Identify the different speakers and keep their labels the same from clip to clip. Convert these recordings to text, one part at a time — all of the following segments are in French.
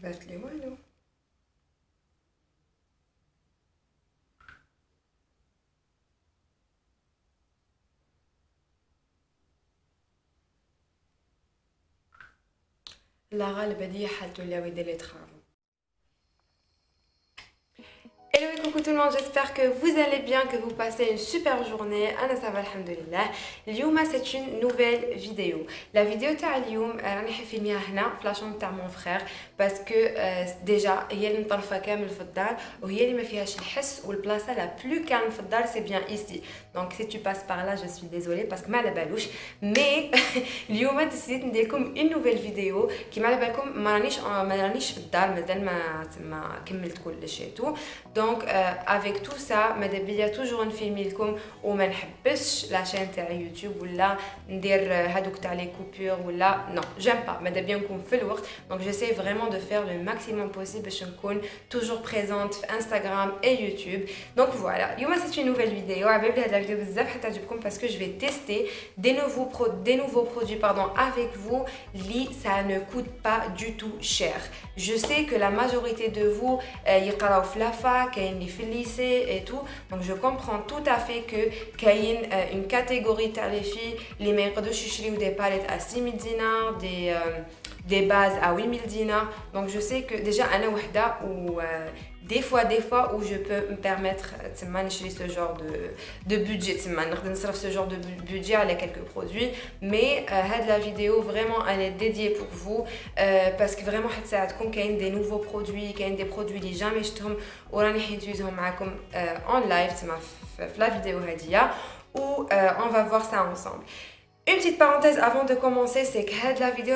Speaker 1: درت لي والو. لا غالبا دي حالته اللي ويدير لي تخافوا. Hello et coucou tout le monde, j'espère que vous allez bien, que vous passez une super journée. Ana ça va alhamdoulilah. اليوم c'est une nouvelle vidéo. La vidéo تاع اليوم راني حفيلميها هنا في لاشومبر تاع مون فخير باسكو ديجا هي اللي مطرفه كامل في الدار وهي اللي ما فيهاش الحس والبلاصه لا بلو كالم في الدار سي بيان ايسي. دونك سي tu passes par là je suis désolée باسكو ما على بالوش مي اليوم ديسيديت ندير لكم une nouvelle vidéo كي ما على بالكم ما رانيش في الدار مازال ما كملت كل شيء تو. Donc avec tout ça ماذا بيا توجور نفيلمي لكم وما نحبسش لا شين تاع يوتيوب ولا ندير هذوك تاع لي كوبور ولا نو جيم با ماذا بيا نكون في الوقت. دونك جيساي فريمون دو فير لو ماكسيموم بوسيبل باش نكون توجور بريزونت في انستغرام اي يوتيوب. دونك فوالا اليوم سي اون نوفيل فيديو عبالي هذا الفيديو بزاف حتى تعجبكم باسكو جو في تيستي des nouveaux produits pardon avec vous li ça ne coûte pas du tout cher. Je sais que la majorité de vous يقراو في la fac كاين في lycée et tout, donc je comprends tout à fait que كاين une catégorie تاع les filles اللي ما يقدروش يشريو des palettes à 6000 dinars, des bases à 8000 dinars. Donc je sais que déjà انا وحده و des fois où je peux me permettre de نشري ce genre de budget, نقدر نصرف ce genre de budget على quelques produits. Mais هاد la vidéo vraiment elle est dédiée pour vous parce que vraiment حتساعدكم. كاين des nouveaux produits, كاين des produits اللي jamais شفتهم وراني حنتوزهم معاكم en live في la vidéo هادية où on va voir ça ensemble. Une petite parenthèse avant de commencer, c'est que la vidéo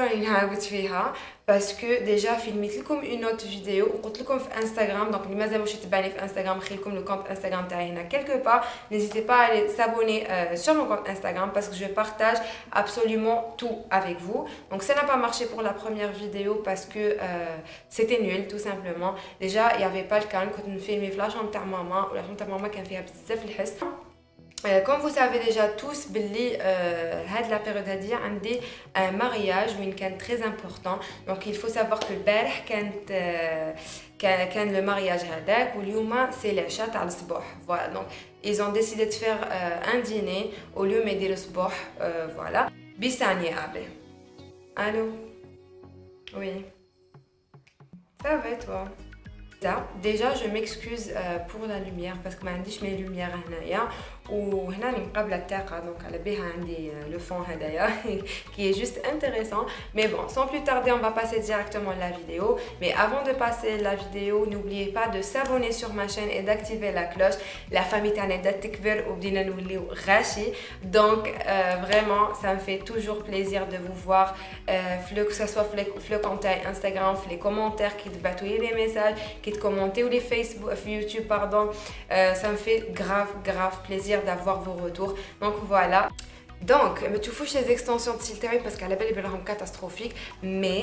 Speaker 1: parce que déjà filmé comme une autre vidéo ou comme Instagram. Donc les mazamouches t'bani sur Instagram, comme le compte Instagram t'aina quelque part. N'hésitez pas à aller s'abonner sur mon compte Instagram parce que je partage absolument tout avec vous. Donc ça n'a pas marché pour la première vidéo parce que c'était nul tout simplement. Déjà il y avait pas le calme quand on filmait la chambre de maman ou la chambre de maman qui a fait بزاف الحس. Comme vous savez déjà tous, la période هذه عندي un mariage où كان très important. Donc il faut savoir que البارح كان le mariage هذاك واليوم c'est العشاء تاع الصباح. Voilà, donc ils ont décidé de faire un dîner au lieu ما يديروا الصباح. Voilà. بيساني أبي. Allô? Oui. Ça va et toi? Déjà je m'excuse pour la lumière parce que ما عنديش mes lumières هنايا وهنا اللي مقابله الطاقه دونك على بها عندي le fond هدايا qui est juste intéressant. Mais bon, sans plus tarder, on va passer directement à la vidéo. Mais avant de passer la vidéo, n'oubliez pas de s'abonner sur ma chaîne et d'activer la cloche. La famille تاعنا بدات تكبر وبدينا نوليو غاشي. Donc vraiment ça me fait toujours plaisir de vous voir que ce soit في le compte Instagram, في les commentaires qui تبعتوا لي des messages, qui te commenter ou les Facebook, YouTube pardon. Ça me fait grave plaisir d'avoir vos retours. Donc voilà. Donc, tu fous les extensions de Silteri parce qu'à la belle ils sont catastrophiques. Mais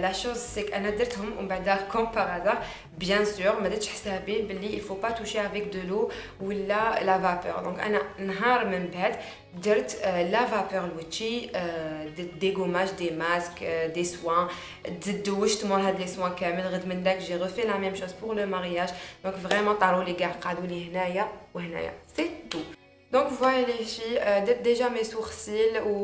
Speaker 1: la chose c'est qu'un adultهم on va dire comme par hasard, bien sûr, mais ديتش حسابي باللي il faut pas toucher avec de l'eau ou la vapeur. Donc أنا نهار من بعد درت la vapeur لوجهي, dégommage des masques, des soins, دوشت مور هاد les soins كامل. غد من داك j'ai refait la même chose pour le mariage. Donc vraiment طاروا لي كاع قعدوا لي هنايا وهنايا. C'est tout. Donc voilà les filles, déjà mes sourcils ou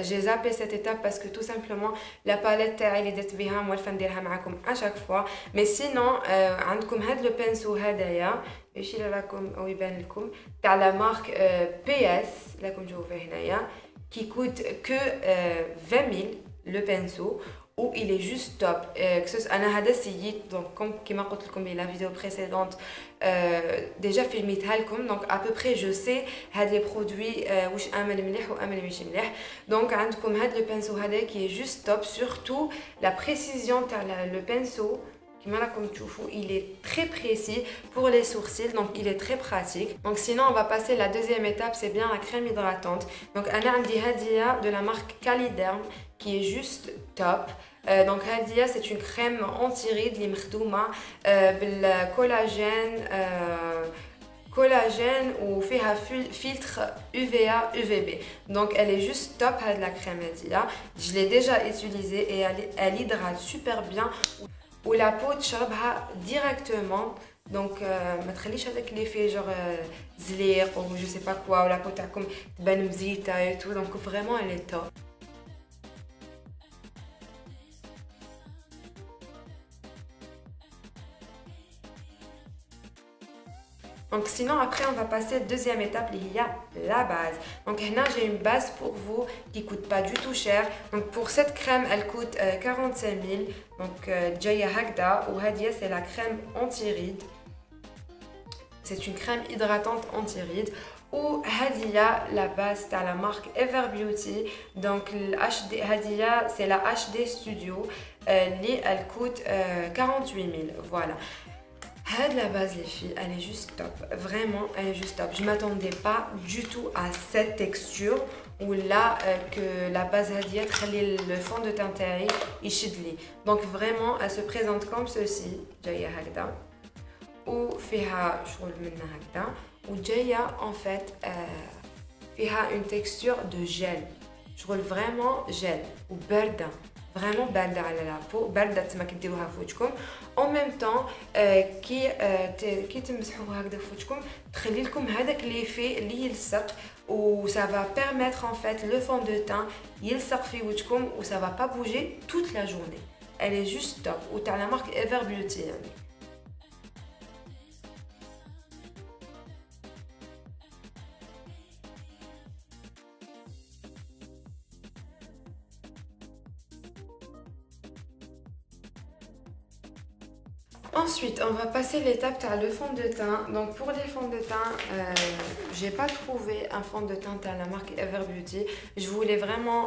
Speaker 1: j'ai zappé cette étape parce que tout simplement la palette تاعي اللي درت بها موالفه نديرها معكم à chaque fois. Mais sinon عندكم هاد لو بانسو هدايا يشيل راكم او يبان لكم تاع لا مارك PS راكم تشوفوه هنايا qui coûte que 20 000 le pinceau. Où il est juste top. أنا هذا سيت donc comme كما قلت لكم في la vidéo précédente déjà filميتها لكم. donc à peu près je sais هاد les produits واش امل مليح وامل ماشي مليح. donc عندكم هاد le pinceau هذا qui est juste top, surtout la précision تاع le pinceau كما راكم تشوفوا il est très précis pour les sourcils, donc il est très pratique. Donc sinon on va passer la deuxième étape, c'est bien la crème hydratante. donc انا عندي هادية de la marque Caliderm qui est juste top. Donc هادية c'est une crème anti-rides اللي مخدومة بالكولاجين وفيها filtre UVA UVB. donc elle est juste top هاد la crème هادية. je l'ai déjà utilisée et elle hydrate super bien. ou la peau تشربها directement. Donc ما تخليش هذاك l'effet genre زليق ou je sais pas quoi, ou la peau تاعكم تبان مزيته et tout. Donc vraiment elle est top. Donc sinon après on va passer à la deuxième étape, il y a la base. Donc là j'ai une base pour vous qui coûte pas du tout cher. Donc pour cette crème elle coûte 45 000. Donc Jaya Hagda ou Hadia c'est la crème anti-rides. C'est une crème hydratante anti-rides. Ou Hadia, la base c'est à la marque Ever Beauty. Donc Hadia c'est la HD Studio. Elle coûte 48 000. Voilà. La base les filles, elle est juste top, vraiment elle est juste top. Je m'attendais pas du tout à cette texture où là que la base Hadia le fond de teint تاعي يشدلي. Donc vraiment elle se présente comme ceci, جاية هكذا وفيها شغل منها هكذا وجاية en fait فيها une texture de gel. شغل vraiment gel وباردة. Vraiment باردة على la peau, باردة تما كديروها في وجهكم. En même temps كي تمسحوها هكذا في وجهكم تخلي لكم هذاك ليفي اللي يلصق و ça va permettre en fait le fond de teint يلصق في وجهكم و ça va pas bouger toute la journée. Elle est juste top و تاع la marque Ever Beauty يعني. Ensuite, on va passer l'étape à le fond de teint. Donc pour les fonds de teint, j'ai pas trouvé un fond de teint à la marque Ever Beauty. Je voulais vraiment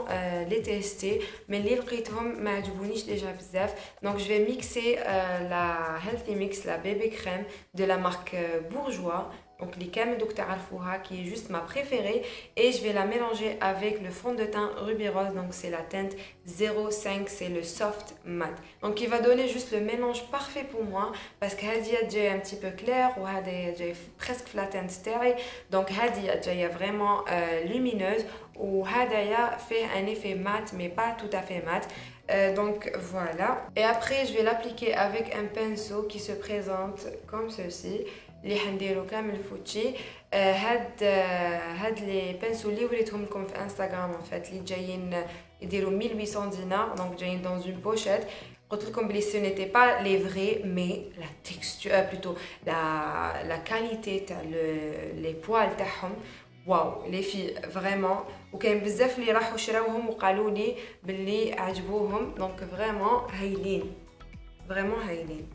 Speaker 1: les tester, mais les لقيتهم ما عجبونيش déjà بزاف. Donc je vais mixer la Healthy Mix, la bébé crème de la marque Bourjois. Donc les crèmes Dr Alfouha qui est juste ma préférée et je vais la mélanger avec le fond de teint Ruby Rose. Donc c'est la teinte 05, c'est le soft matte. Donc il va donner juste le mélange parfait pour moi parce que Hadia est un petit peu clair ou Hadia est presque la teinte terre. Donc Hadia est vraiment lumineuse ou Hadia fait un effet mat mais pas tout à fait mat. Donc voilà. Et après je vais l'appliquer avec un pinceau qui se présente comme ceci. اللي حنديرو كامل فوتشي. هاد لي بانسو اللي وريتهم لكم في انستغرام en fait اللي جايين يديروا 1800 دينار. دونك جايين dans une pochette. قلت لكم بلي ce n'était pas les vrais mais la texture plutôt la qualité تاع les poils تاعهم واو لي في فريمون. وكاين بزاف اللي راحوا شراوهم وقالوا لي باللي عجبوهم. دونك فريمون هايلين فريمون هايلين.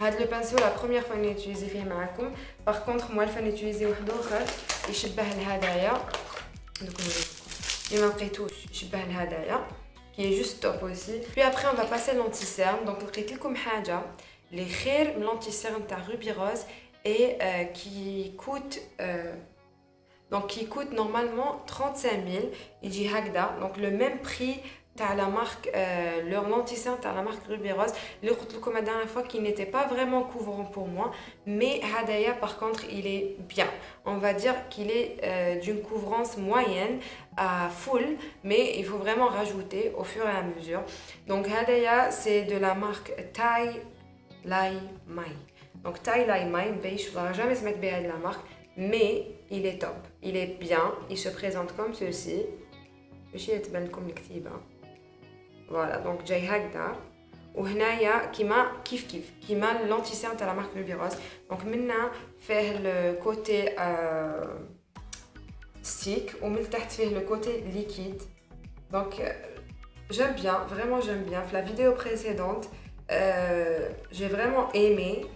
Speaker 1: هاد لو بانسو لا بروميير فوا نيتيليزي فيه معاكم. باغ كونطخ موا الفا نيتيليزي واحد اخر يشبه لهدايا. دوك اللي ما لقيتوش يشبه لهدايا كي جوست توب اوسي. بي ابري اون فا باسي لونتي سيرم. دونك لقيت لكم حاجه لي خير من لونتي سيرم تاع روبي روز اي كي كوت donc qui coûte normalement 35 000. يجي هكذا. donc le même prix à la marque leur lentisseur à la marque Ruby Rose. Le قلت la dernière fois qui n'était pas vraiment couvrant pour moi, mais Hadaya par contre il est bien. On va dire qu'il est d'une couvrance moyenne à full, mais il faut vraiment rajouter au fur et à mesure. Donc Hadaya c'est de la marque Tai Lai Mai. Donc Tai Lai Mai, je ne vais jamais se mettre bien de la marque, mais il est top, il est bien, il se présente comme ceci. Je vais vous montrer le voilà, donc جاي هكذا وهنايا كيما كيما لونتيسير تاع لا مارك روبي روز. دونك منا فيه الكوتي ستيك ومن تحت فيه لو كوتي ليكيد. دونك j'aime bien, vraiment j'aime bien. La vidéo précédente j'ai vraiment aimé,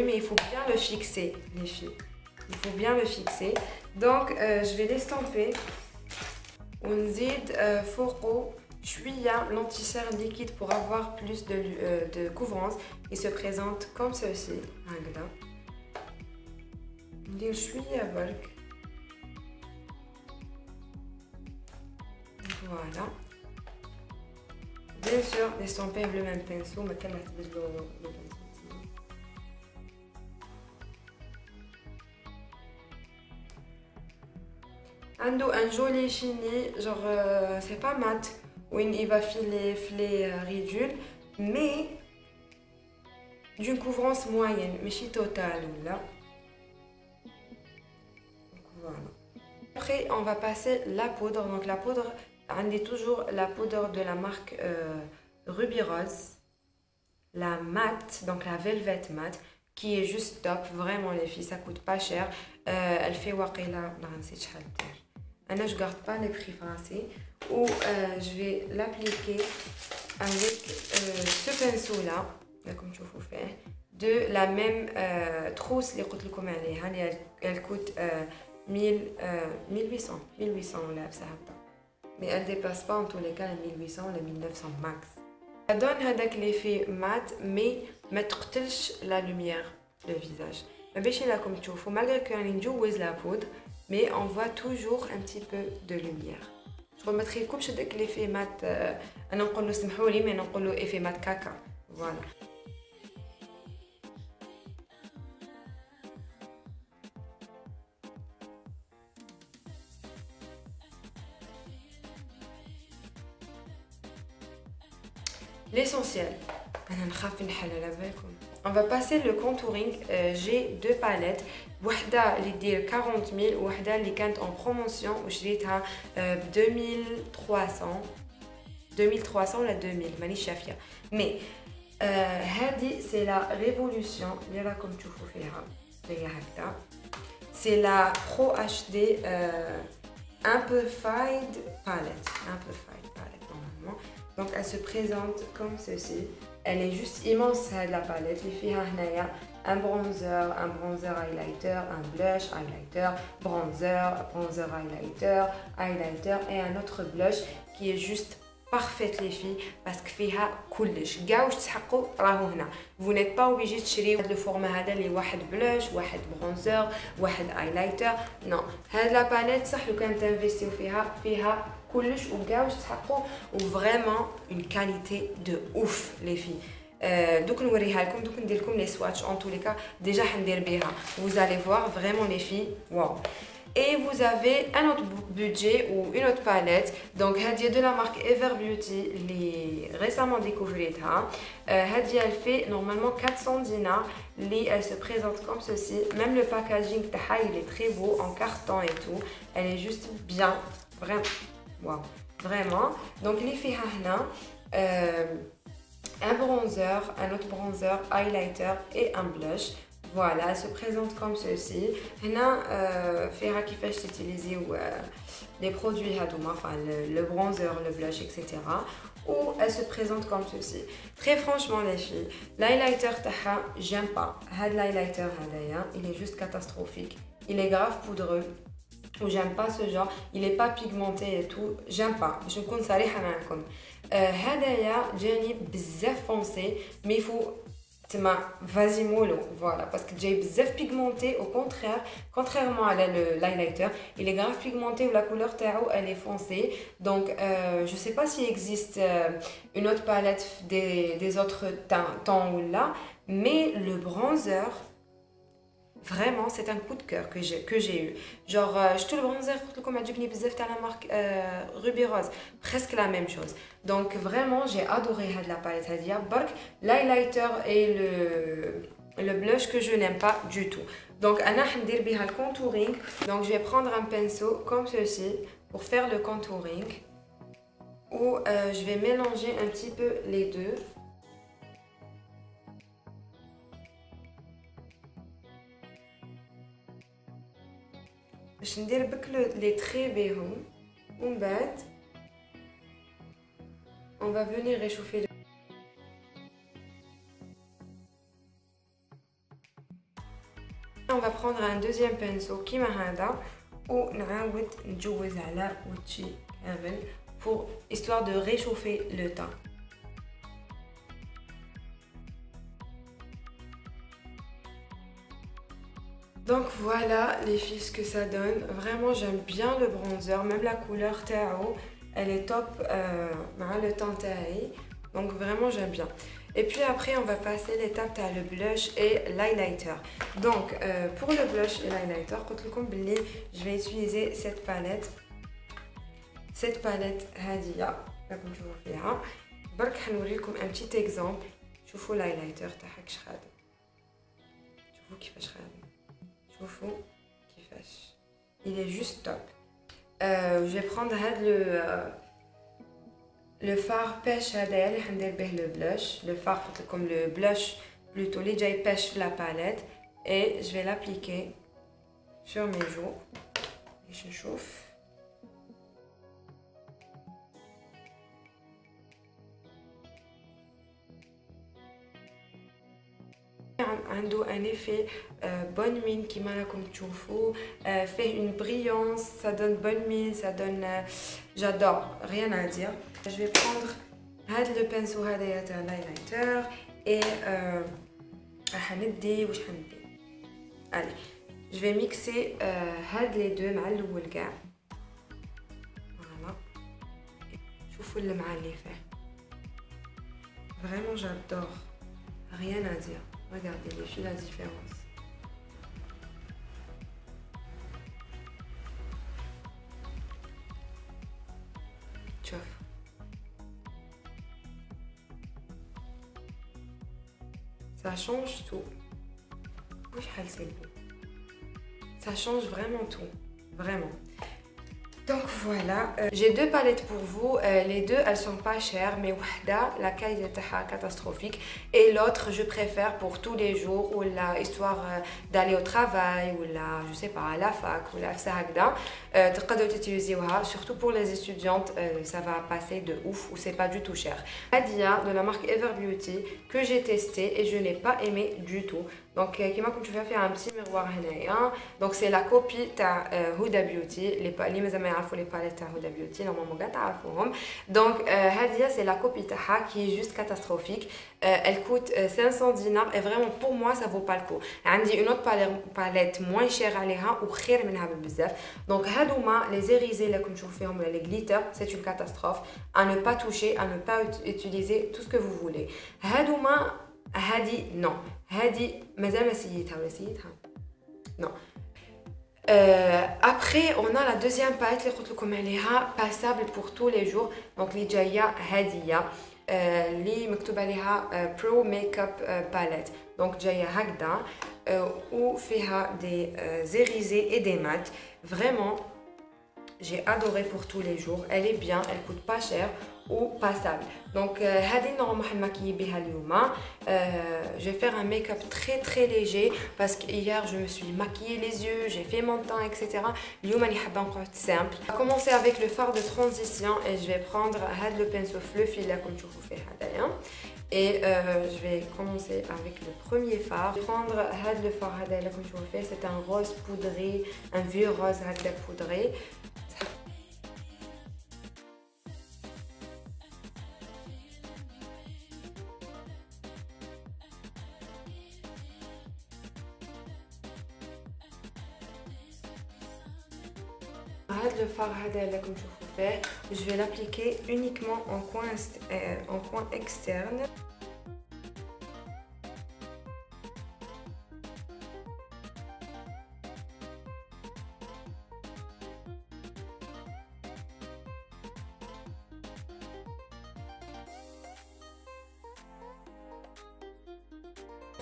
Speaker 1: mais il faut bien le fixer les filles, il faut bien le fixer. Donc je vais l'estamper ونزيد فوقو شوية لونتيسير liquide pour avoir plus de couvrance. Il se présente comme ceci هكذا. ندير شويه برك. فوالا bien sûr d'estomper le même pinceau ما كان راح تبدلوا le pinceau. عنده un joli fini genre c'est pas mat où il va filer les ridules mais d'une couvrance moyenne ماشي totale là. Voilà. Après on va passer la poudre. Donc la poudre on dit toujours la poudre de la marque Ruby Rose, la matte, donc la velvet matte qui est juste top. Vraiment les filles, ça coûte pas cher. Elle fait waqila je garde pas les prix français. Ou je vais l'appliquer avec ce pinceau là, comme tu vous fais, de la même trousse les قلت لكم عليها. Elle coûte 1800 ولا بصح هكا. Mais elle dépasse pas en tous les cas les 1800 ou les 1900 max. Ça donne هذاك l'effet mat mais ما تقتلش la lumière le visage. ما بيش لكم تشوفوا malgré que راني نجوز la poudre mais on voit toujours un petit peu de lumière. Je remettrai لكمش هذاك l'effet mat انا نقول له سمحوا لي mais نقول له effet mat caca. Voilà. L'essentiel. On va passer le contouring. J'ai deux palettes. وحدة اللي دير 40000 وحدة اللي كانت en promotion وشريتها 2300 ولا 2000 مانيش شافية. مي هذه c'est la révolution اللي راكم تشوفوا فيها هي هكذا. C'est la Pro HD Amplified Palette. Normalement. Donc elle se présente comme ceci. Elle est juste immense la palette. Les filles un bronzer highlighter, un blush highlighter, bronzer highlighter et un autre blush qui est juste parfaite les filles parce que فيها كلش كاع واش تحقوا راهو هنا. Vous n'êtes pas obligé de تشريو هذا الفورما هذا اللي واحد بلوش واحد برونزر واحد هايلايتر. نو هاد لا باليت صح لو كان تنفيستيو فيها كلش وكاع واش تحقوا وفريمون اون كاليتي دو اوف لي في. دوك نوريها لكم دوك ندير لكم لي سواتش en tous les cas déjà حندير بها. Vous allez voir vraiment les filles waouh. Et vous avez un autre budget ou une autre palette. Donc Hadia de la marque Ever Beauty, les récemment découverte. Hadia elle fait normalement 400 dinars. Elle se présente comme ceci. Même le packaging il est très beau en carton et tout. Elle est juste bien, vraiment, wow, vraiment. Donc les filles un bronzer, un autre bronzer, highlighter et un blush. Voilà, elle se présente comme ceci. Hna fera كيفاش utiliser les produits hadouma, enfin le bronzer, le blush, etc. Ou elle se présente comme ceci. Très franchement les filles, l'highlighter taha, j'aime pas. Had l'highlighter hadaya, il est juste catastrophique. Il est grave poudreux. Ou j'aime pas ce genre. Il est pas pigmenté et tout. J'aime pas. Je me connais صريحة معكم. هدايا جاني بزاف foncé, mais il faut vas-y mollo, voilà, parce que j'ai bzaf pigmenté, au contraire, contrairement à l'highlighter, il est grave pigmenté où la couleur tao elle est foncée. Donc je sais pas s'il existe une autre palette des autres temps ou là, mais le bronzer vraiment c'est un coup de cœur que j'ai eu. Genre tout le bronzer comme a djibni bzaf ta la marque Ruby Rose, presque la même chose. Donc vraiment j'ai adoré la palette Hadia Bark, l'highlighter et le blush que je n'aime pas du tout. Donc ana ندير بها le contouring. Donc je vais prendre un pinceau comme ceci pour faire le contouring où je vais mélanger un petit peu les deux. باش ندير بك لي تري بهم ومن بعد on va venir réchauffer. On va prendre un deuxième pinceau كيما هذا ونعاود نجوز على وجهي كامل pour histoire de réchauffer le teint. Donc voilà les filles ce que ça donne. Vraiment j'aime bien le bronzer, même la couleur Tao, elle est top le teint taillé. Donc vraiment j'aime bien. Et puis après on va passer l'étape à le blush et l'highlighter. Donc pour le blush et l'highlighter, je vais utiliser cette palette. Cette palette Hadia, comme je vous fais là. برك حنوريكم un petit exemple. شوفوا l'highlighter تاعك شحال. شوفوا كيفاش خادم. شوفوا كيفاش. Il est juste top. Je vais prendre le fard pêche هذايا اللي حندير به le blush. Le fard قلت لكم le blush plutôt اللي جاي pêche la palette et je vais l'appliquer sur mes joues. Et je chauffe. عنده un effet bonne mine كيما راكم تشوفوا fait une brillance, ça donne bonne mine, ça donne j'adore, rien à dire. Je vais prendre le pinceau هذايا تاع l'highlighter et حندي واش حندي. Allez, je vais mixer les deux مع الاول كاع. Voilà. شوفوا اللمعه اللي فيه. Vraiment j'adore, rien à dire. Regardez les filles la différence. Tu vois. Ça change tout. Ça change vraiment tout. Vraiment. Donc voilà, j'ai deux palettes pour vous, les deux elles sont pas chères mais la qualité est catastrophique et l'autre je préfère pour tous les jours ou la histoire d'aller au travail ou la je sais pas à la fac ou la fsahagda تقدروا تutiliser surtout pour les étudiantes ça va passer de ouf ou c'est pas du tout cher. Hadia de la marque Ever Beauty que j'ai testé et je n'ai pas aimé du tout. Donc comme tu vas faire un petit miroir donc c'est la copie de Huda Beauty les mes amis les palettes Huda Beauty normalement donc Hadia c'est la copie تاعها qui est juste catastrophique. Elle coûte 500 dinars et vraiment pour moi ça vaut pas le coup. عندي une autre palette moins chère عليها وخير منها بزاف. Donc هادوما les irisés اللي كنتو فيهم les glitters c'est une catastrophe à ne pas toucher, à ne pas utiliser tout ce que vous voulez. هادوما هادي non هادي مازال ما سيتها ولا سيتها non. Après on a la deuxième palette اللي قلت لكم عليها passable pour tous les jours donc اللي جايه هاديه اللي مكتوب عليها pro makeup palette donc جايه هكذا وفيها des irisés et des mats. Vraiment j'ai adoré pour tous les jours, elle est bien, elle coûte pas cher ou passable. Donc هذه نورمال حنماكيي بها اليوم. Je vais faire un make-up très léger parce que hier je me suis maquillé les yeux, j'ai fait mon teint etc. اليوم راني حابه نقعد simple. On va commencer avec le fard de transition et je vais prendre le pinceau fluffy اللي راكم تشوفوا فيه هذايا. Et je vais commencer avec le premier fard. Je vais prendre le fard هذا comme je vous fais, c'est un rose poudré, un vieux rose هكذا poudré. Le fard هذا comme je vous fais, je vais l'appliquer uniquement en coin externe.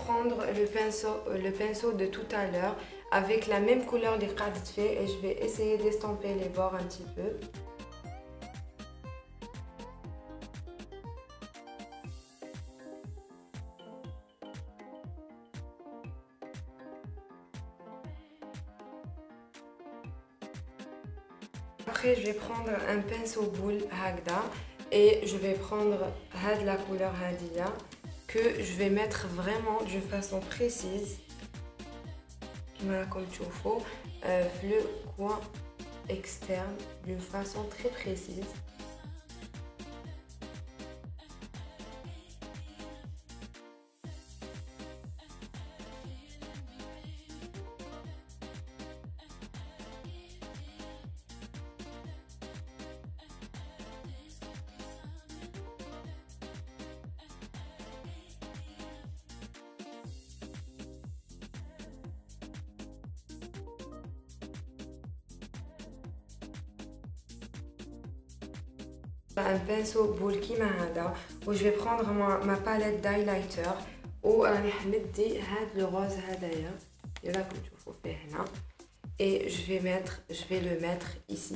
Speaker 1: Prendre le pinceau de tout à l'heure avec la même couleur des قاعدة fait et je vais essayer d'estomper les bords un petit peu. Après je vais prendre un pinceau boule هكذا et je vais prendre la couleur Hadia que je vais mettre vraiment d'une façon précise. Voilà, comme tu vois, le coin externe d'une façon très précise. un pinceau boule كيما هذا و je vais prendre ma palette d'highlighter و راني حندي هاد لو روز هدايا اللي راكم تشوفوا فيه هنا et je vais le mettre ici.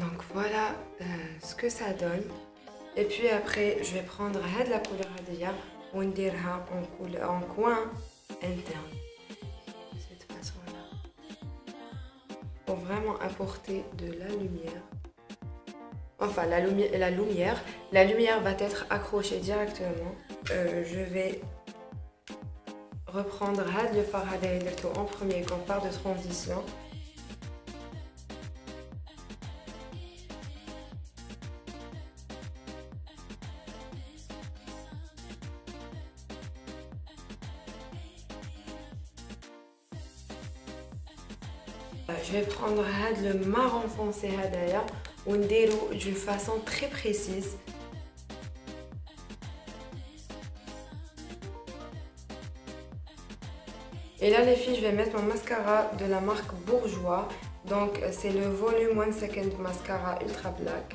Speaker 1: Donc voilà ce que ça donne. Et puis après, je vais prendre la couleur Hadia ou en coin interne. De cette façon-là. Pour vraiment apporter de la lumière. Enfin, la lumière va être accrochée directement. Je vais reprendre le fard Hadia en premier comme fard de transition. Je vais prendre le marron foncé ou d'une façon très précise. Et là les filles, je vais mettre mon mascara de la marque Bourjois. Donc c'est le Volume 1 Second Mascara Ultra Black.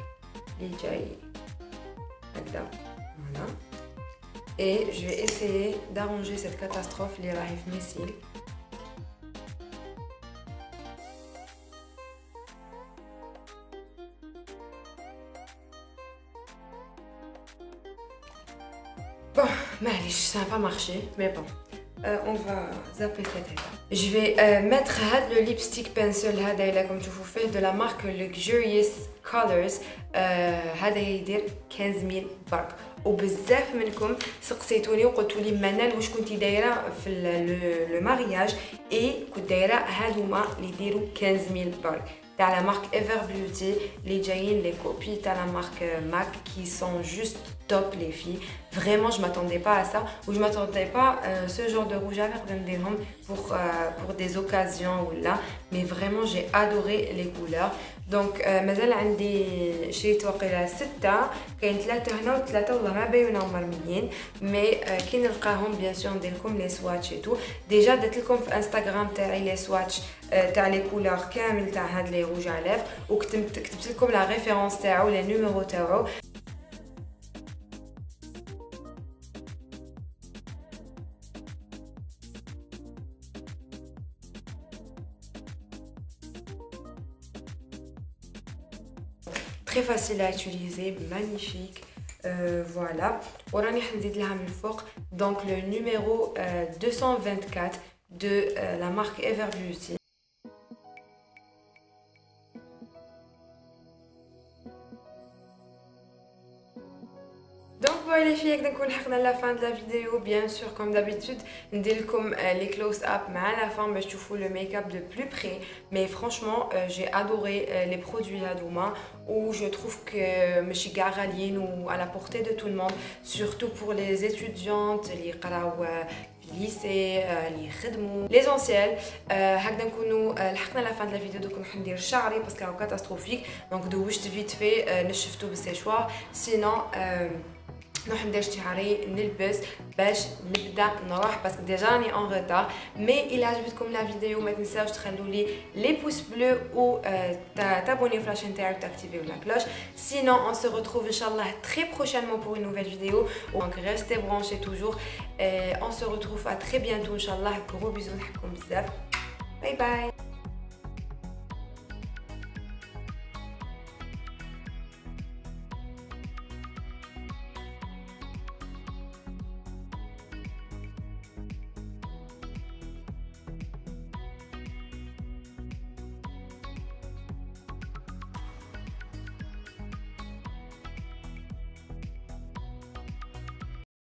Speaker 1: Voilà. Et je vais essayer d'arranger cette catastrophe, les raifs missiles. Bon, ça n'a pas marché, mais bon, on va zapper cette étape. Je vais mettre le lipstick pencil comme tu vous faites de la marque Luxurious Colors. هذا يدير 15000 برك وبزاف منكم سقسيتوني وقلتوا لي منال واش كنتي دايره في لو مارياج اي كنت دايره هادوما اللي يديروا 15000 برك تاع لا مارك ايفر بيوتي اللي جايين لي كوبي تاع لا مارك ماك qui sont juste top les filles. Vraiment je m'attendais pas à ça ou je m'attendais pas ce genre de rouge à lèvres pour des occasions ou là, mais vraiment j'ai adoré les couleurs. Donc مازال عندي شريت واقيلا 6 كاين 3 هنا و3 والله ما باينين مرميين مي كي نلقاهم بيان سور ندير لكم لي سواتش ايتو ديجا درت لكم في انستغرام تاعي لي سواتش تاع لي كولور كامل تاع هاد لي روج على ليف وكتبت لكم لا ريفيرونس تاعو لي نيميرو تاعو. Très facile à utiliser, magnifique, voilà. وراني حنزيد لها من فوق donc le numéro 224 de la marque Ever Beauty. Donc voilà les filles, نكون حقنا la fin de la vidéo. Bien sûr comme d'habitude ندير لكم les close up مع la fin باش تشوفوا le make-up de plus près. Mais franchement j'ai adoré les produits هادوما où je trouve que ماشي كاع غاليين و à la portée de tout le monde, surtout pour les étudiantes اللي يقراو lycée اللي يخدموا ليزونسيال. هكذا نكونوا لحقنا لا فان د لا فيديو. دوك نروح ندير شعري باسكو راهو كاتاستروفيك دونك دوشت فيت في نشفتو بالسيشوار سينو نروح ندير شعري نلبس باش نبدا نروح باسكو ديجا راني اون ريتار. مي الا عجبتكم لا فيديو ما تنساوش تخلوا لي لي بوس بلو و تابونيو في لاشين تاعي وتاكتيفيو لا كلوش. Sinon on se retrouve inchallah très prochainement pour une nouvelle vidéo. Donc restez branchés toujours et on se retrouve à très bientôt inchallah. Gros bisous نحبكم بزاف. Bye bye.